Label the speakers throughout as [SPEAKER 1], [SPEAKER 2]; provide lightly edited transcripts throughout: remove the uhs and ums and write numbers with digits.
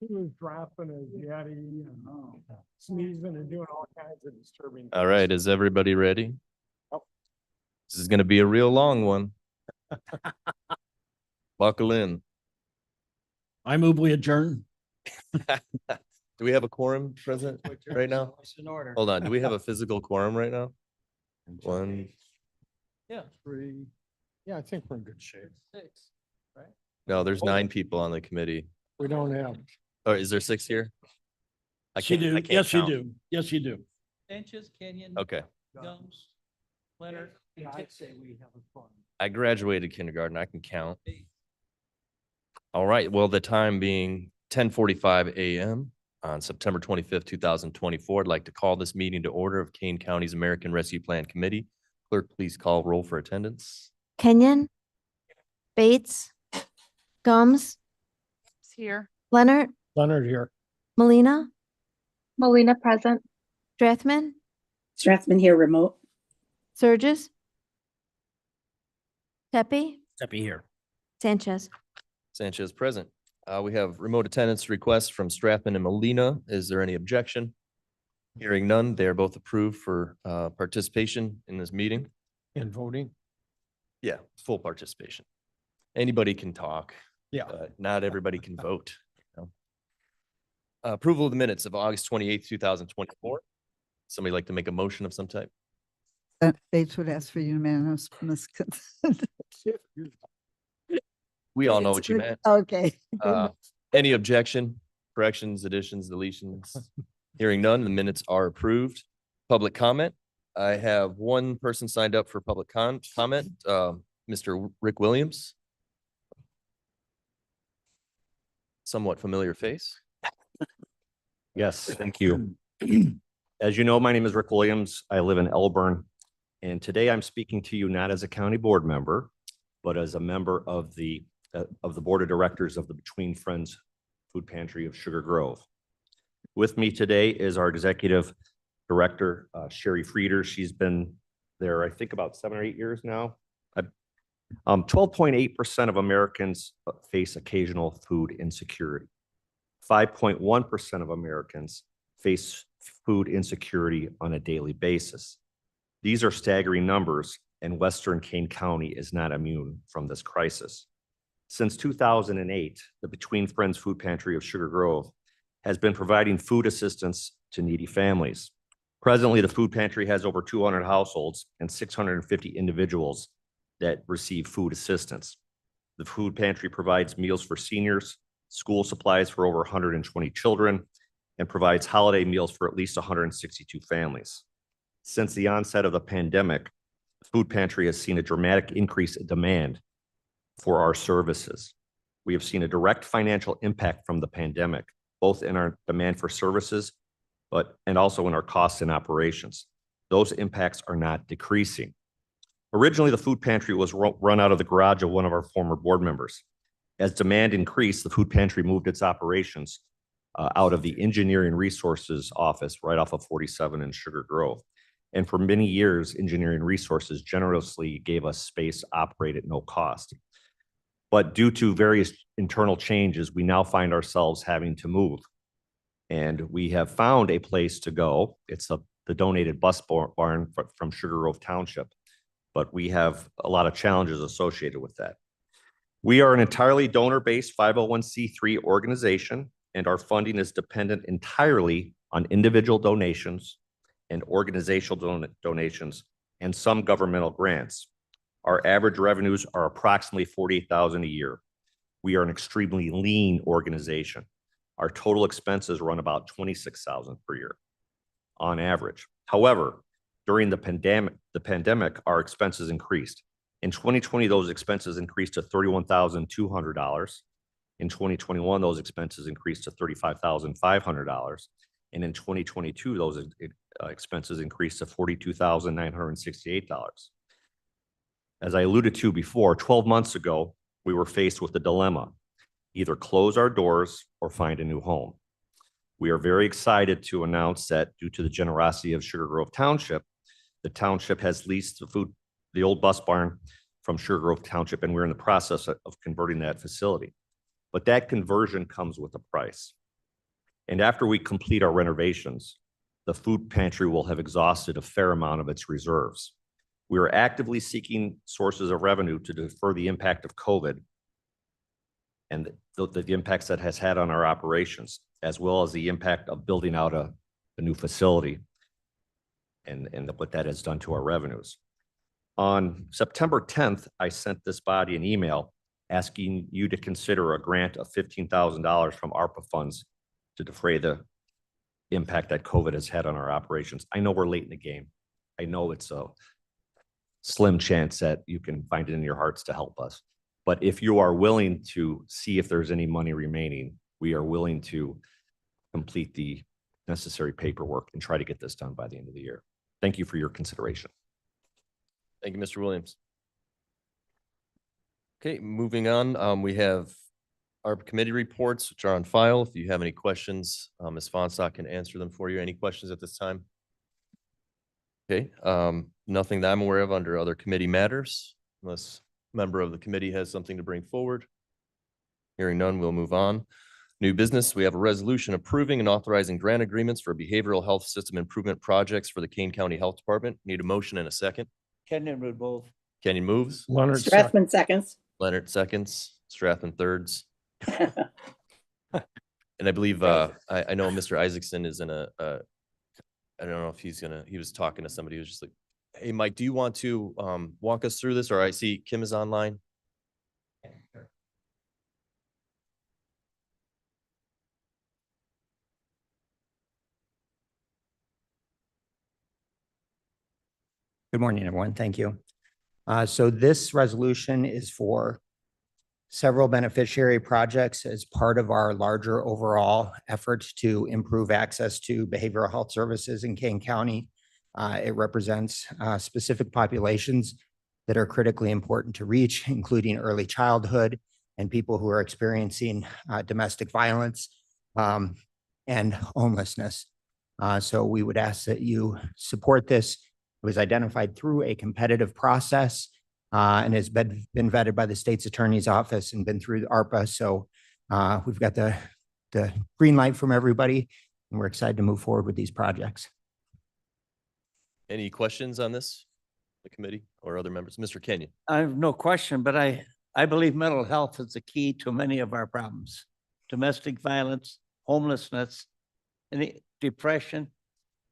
[SPEAKER 1] He was dropping his Yeti and sneezing and doing all kinds of disturbing
[SPEAKER 2] All right, is everybody ready?
[SPEAKER 1] Oh.
[SPEAKER 2] This is going to be a real long one. Buckle in.
[SPEAKER 3] I move we adjourn.
[SPEAKER 2] Do we have a quorum present right now?
[SPEAKER 3] In order.
[SPEAKER 2] Hold on. Do we have a physical quorum right now? One.
[SPEAKER 3] Yeah.
[SPEAKER 1] 3. Yeah, I think we're in good shape.
[SPEAKER 3] 6. Right.
[SPEAKER 2] No, there's 9 people on the committee.
[SPEAKER 1] We don't have.
[SPEAKER 2] Oh, is there 6 here?
[SPEAKER 3] Yes, you do.
[SPEAKER 2] I can't
[SPEAKER 3] Yes, you
[SPEAKER 2] count.
[SPEAKER 3] do. Yes, you do.
[SPEAKER 4] Benches, Kenyon.
[SPEAKER 2] Okay.
[SPEAKER 4] Gums, Leonard.
[SPEAKER 1] Yeah, I'd say we have a fun.
[SPEAKER 2] I graduated kindergarten. I can count. All right. Well, the time being 10:45 a.m. on September 25th, 2024, I'd like to call this meeting to order of Kane County's American Rescue Plan Committee. Clerk, please call roll for attendance.
[SPEAKER 5] Kenyon, Bates, Gums,
[SPEAKER 6] Here.
[SPEAKER 5] Leonard,
[SPEAKER 1] Leonard here.
[SPEAKER 5] Molina,
[SPEAKER 6] Molina present.
[SPEAKER 5] Strathman,
[SPEAKER 7] Strathman here, remote.
[SPEAKER 5] Surges, Pepe,
[SPEAKER 3] Steppy here.
[SPEAKER 5] Sanchez.
[SPEAKER 2] Sanchez present. We have remote attendance requests from Strathman and Molina. Is there any objection? Hearing none, they are both approved for participation in this meeting.
[SPEAKER 1] In voting.
[SPEAKER 2] Yeah, full participation. Anybody can talk.
[SPEAKER 1] Yeah.
[SPEAKER 2] But not everybody can vote. you know. Approval of the minutes of August 28th, 2024. Somebody like to make a motion of some type?
[SPEAKER 8] Bates would ask for unanimous consent.
[SPEAKER 2] We all know what you meant.
[SPEAKER 8] Okay.
[SPEAKER 2] Any objection, corrections, additions, deletions? Hearing none, the minutes are approved. Public comment. I have one person signed up for public comment, Mr. Rick Williams. Somewhat familiar face.
[SPEAKER 9] Yes, thank you. As you know, my name is Rick Williams. I live in Elburn. And today I'm speaking to you not as a county board member, but as a member of the board of directors of the Between Friends Food Pantry of Sugar Grove. With me today is our executive director, Sherry Frieder. She's been there, I think, about 7 or 8 years now. 12.8% of Americans face occasional food insecurity. 5.1% of Americans face food insecurity on a daily basis. These are staggering numbers, and Western Kane County is not immune from this crisis. Since 2008, the Between Friends Food Pantry of Sugar Grove has been providing food assistance to needy families. Presently, the food pantry has over 200 households and 650 individuals that receive food assistance. The food pantry provides meals for seniors, school supplies for over 120 children, and provides holiday meals for at least 162 families. Since the onset of the pandemic, the food pantry has seen a dramatic increase in demand for our services. We have seen a direct financial impact from the pandemic, both in our demand for services, and also in our costs and operations. Those impacts are not decreasing. Originally, the food pantry was run out of the garage of one of our former board members. As demand increased, the food pantry moved its operations out of the engineering resources office right off of 47 in Sugar Grove. And for many years, engineering resources generously gave us space to operate at no cost. But due to various internal changes, we now find ourselves having to move. And we have found a place to go. It's the donated bus barn from Sugar Grove Township. But we have a lot of challenges associated with that. We are an entirely donor-based 501c3 organization, and our funding is dependent entirely on individual donations and organizational donations and some governmental grants. Our average revenues are approximately $48,000 a year. We are an extremely lean organization. Our total expenses run about $26,000 per year on average. However, during the pandemic, our expenses increased. In 2020, those expenses increased to $31,200. In 2021, those expenses increased to $35,500. And in 2022, those expenses increased to $42,968. As I alluded to before, 12 months ago, we were faced with a dilemma: either close our doors or find a new home. We are very excited to announce that due to the generosity of Sugar Grove Township, the township has leased the old bus barn from Sugar Grove Township, and we're in the process of converting that facility. But that conversion comes with a price. And after we complete our renovations, the food pantry will have exhausted a fair amount of its reserves. We are actively seeking sources of revenue to defer the impact of COVID and the impacts that has had on our operations, as well as the impact of building out a new facility and what that has done to our revenues. On September 10th, I sent this body an email asking you to consider a grant of $15,000 from ARPA funds to defray the impact that COVID has had on our operations. I know we're late in the game. I know it's a slim chance that you can find it in your hearts to help us. But if you are willing to see if there's any money remaining, we are willing to complete the necessary paperwork and try to get this done by the end of the year. Thank you for your consideration.
[SPEAKER 2] Thank you, Mr. Williams. Okay, moving on, we have our committee reports, which are on file. If you have any questions, Ms. Fonstock can answer them for you. Any questions at this time? Okay, nothing that I'm aware of under other committee matters, unless a member of the committee has something to bring forward. Hearing none, we'll move on. New business, we have a resolution approving and authorizing grant agreements for behavioral health system improvement projects for the Kane County Health Department. Need a motion and a second.
[SPEAKER 4] Kenyon would move.
[SPEAKER 2] Kenyon moves,
[SPEAKER 1] Leonard, second.
[SPEAKER 7] Strathman seconds.
[SPEAKER 2] Leonard seconds, Strathman thirds. And I believe, I know Mr. Isaacson is in I don't know if he was talking to somebody who was just like, hey, Mike, do you want to walk us through this? Or I see Kim is online.
[SPEAKER 10] Good morning, everyone. Thank you. So this resolution is for several beneficiary projects as part of our larger overall efforts to improve access to behavioral health services in Kane County. It represents specific populations that are critically important to reach, including early childhood and people who are experiencing domestic violence and homelessness. So we would ask that you support this. It was identified through a competitive process and has been vetted by the state's attorney's office and been through the ARPA. So we've got the green light from everybody, and we're excited to move forward with these projects.
[SPEAKER 2] Any questions on this, the committee or other members? Mr. Kenyon.
[SPEAKER 4] I have no question, but I believe mental health is the key to many of our problems. Domestic violence, homelessness, and depression.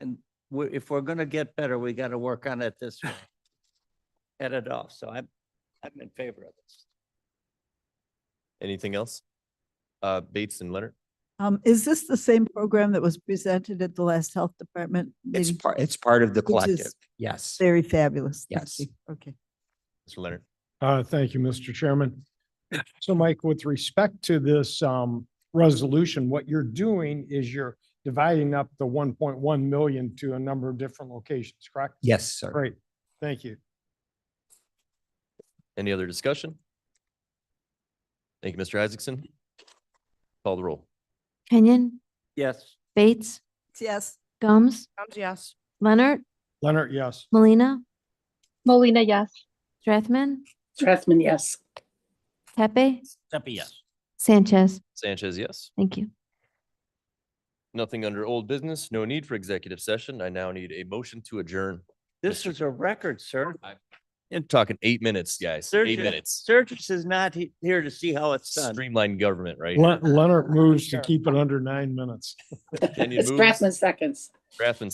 [SPEAKER 4] And if we're going to get better, we got to work on it this way. Head it off. So I'm in favor of this.
[SPEAKER 2] Anything else? Bates and Leonard.
[SPEAKER 8] Is this the same program that was presented at the last health department meeting?
[SPEAKER 10] It's part of the
[SPEAKER 8] Which is
[SPEAKER 10] collective. Yes.
[SPEAKER 8] Very fabulous. Thank
[SPEAKER 10] Yes.
[SPEAKER 8] you. Okay.
[SPEAKER 2] Mr. Leonard.
[SPEAKER 1] Thank you, Mr. Chairman. So Mike, with respect to this resolution, what you're doing is you're dividing up the 1.1 million to a number of different locations, correct?
[SPEAKER 10] Yes, sir.
[SPEAKER 1] Great. Thank you.
[SPEAKER 2] Any other discussion? Thank you, Mr. Isaacson. Call the roll.
[SPEAKER 5] Kenyon,
[SPEAKER 4] Yes.
[SPEAKER 5] Bates,
[SPEAKER 8] Yes.
[SPEAKER 5] Gums,
[SPEAKER 6] Yes.
[SPEAKER 5] Leonard,
[SPEAKER 1] Leonard, yes.
[SPEAKER 5] Molina,
[SPEAKER 6] Molina, yes.
[SPEAKER 5] Strathman,
[SPEAKER 7] Strathman, yes.
[SPEAKER 5] Pepe,
[SPEAKER 3] Steffi, yes.
[SPEAKER 5] Sanchez.
[SPEAKER 2] Sanchez, yes.
[SPEAKER 5] Thank you.
[SPEAKER 2] Nothing under old business, no need for executive session. I now need a motion to adjourn.
[SPEAKER 4] This
[SPEAKER 2] Mr.
[SPEAKER 4] is a record, sir.
[SPEAKER 2] I'm talking 8 minutes, guys. 8 minutes.
[SPEAKER 4] Sturgis is not here to see how it's done.
[SPEAKER 2] Streamlined government, right?
[SPEAKER 1] Leonard moves to keep it under 9 minutes.
[SPEAKER 2] Kenyon moves.
[SPEAKER 7] Strathman seconds.
[SPEAKER 2] Strathman